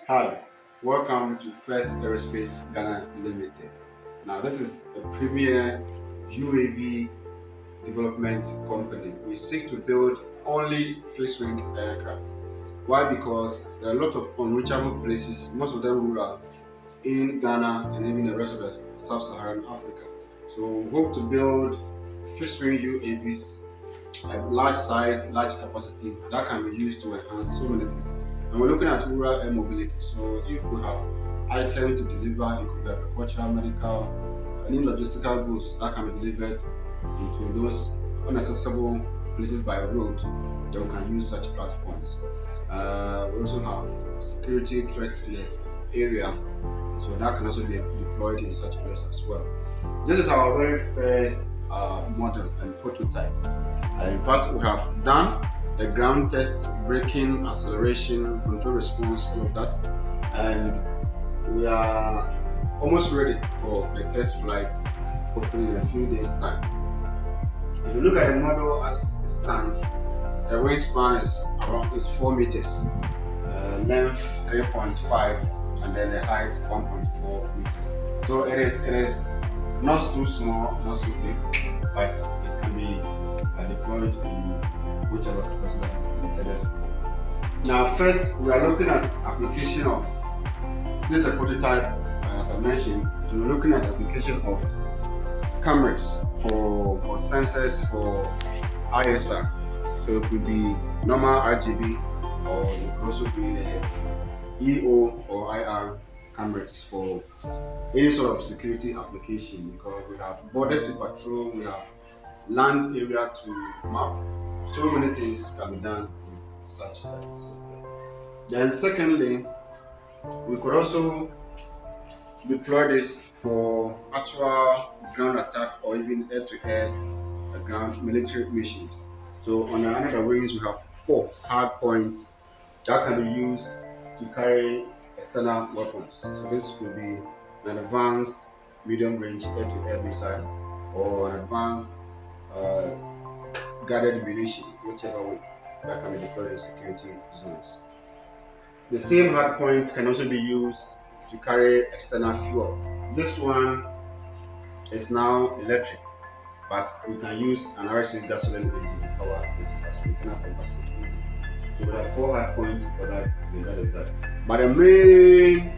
Hi, welcome to First Aerospace Ghana Ltd. Now, this is a premier UAV development company. We seek to build only fixed-wing aircraft. Why? Because there are a lot of unreachable places, most of them rural, in Ghana and even the rest of the sub-Saharan Africa. So, we hope to build fixed-wing UAVs like large size, large capacity that can be used to enhance so many things. And we're looking at rural air mobility. So if we have items to deliver, it could be agricultural, medical, any logistical goods that can be delivered into those inaccessible places by road, then we can use such platforms. We also have security threats in the area, so that can also be deployed in such areas as well. This is our very first model and prototype. In fact, we have done the ground tests, braking, acceleration, control response, all of that, and we are almost ready for the test flights, hopefully in a few days' time. If you look at the model as it stands, the wingspan is 4 meters, length 3.5, and then the height 1.4 meters. So it is not too small, not too big, but it can be deployed in whichever capacity that is intended for. Now, first we are looking at application of this is a prototype, as I mentioned. So we're looking at application of cameras or sensors for ISR. So it could be normal RGB, or it could also be EO or IR cameras for any sort of security application, because we have borders to patrol, we have land area to map. So many things can be done with such a system. Then secondly, we could also deploy this for actual ground attack or even air-to-air ground military missions. So on the other wings, we have 4 hard points that can be used to carry external weapons. So this could be an advanced medium-range air-to-air missile or an advanced guided munition, whichever way, that can be deployed in security zones. The same hard points can also be used to carry external fuel. This one is now electric, but we can use an RC gasoline engine to power this as internal combustion engine. So we have 4 hard points for that, and that is that. But the main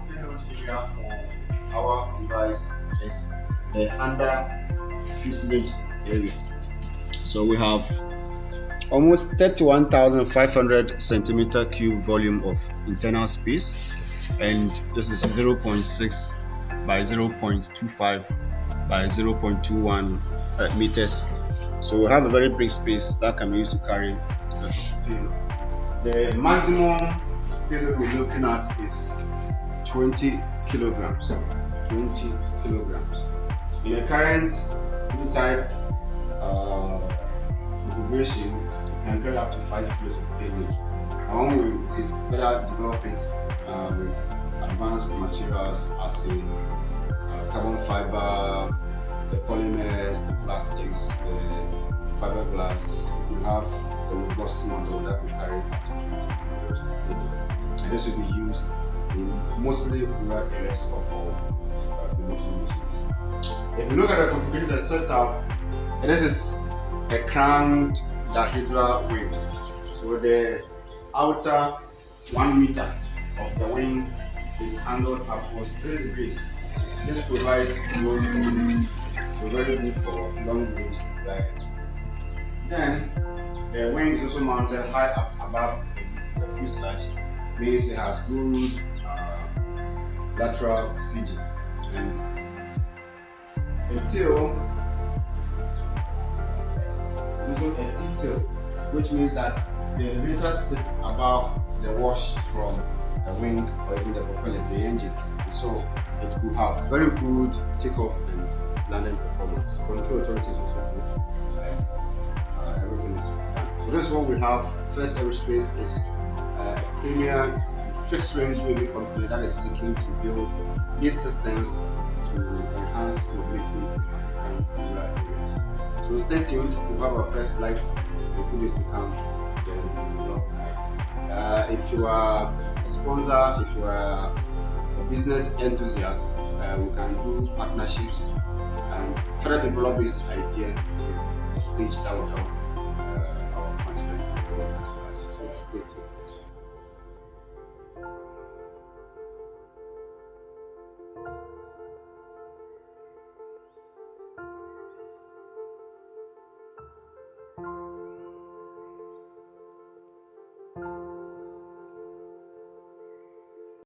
payload area for our device is the under fuselage area. So we have almost 31,500 centimeter cube volume of internal space, and this is 0.6 by 0.25 by 0.21 meters. So we have a very big space that can be used to carry the payload. The maximum payload we're looking at is 20 kilograms. 20 kilograms. In the current type configuration, it can carry up to 5 kilos of payload. And when we further develop it with advanced materials as in carbon fiber, the polymers, the plastics, the fiberglass, we could have a robust model that will carry up to 20 kilos of payload. And this will be used in mostly rural areas of our military missions. If you look at the configuration, the setup, this is a cranked dihedral wing. So the outer 1 meter of the wing is angled upwards 3 degrees. This provides low stability, so very good for long range flight. Then the wing is also mounted high up above the fuselage, means it has good lateral CG. And until also a T-tail, which means that the elevator sits above the wash from the wing or even the propellers, the engines. So it could have very good takeoff and landing performance. Control authority is also good, and everything is done. So this is what we have. First Aerospace is a premier fixed-wing UAV company that is seeking to build these systems to enhance mobility in African rural areas. So stay tuned. We'll have our first flight in a few days to come. Then we'll develop. If you are a sponsor, if you are a business enthusiast, we can do partnerships and further develop this idea to a stage that will help our continent. So stay tuned.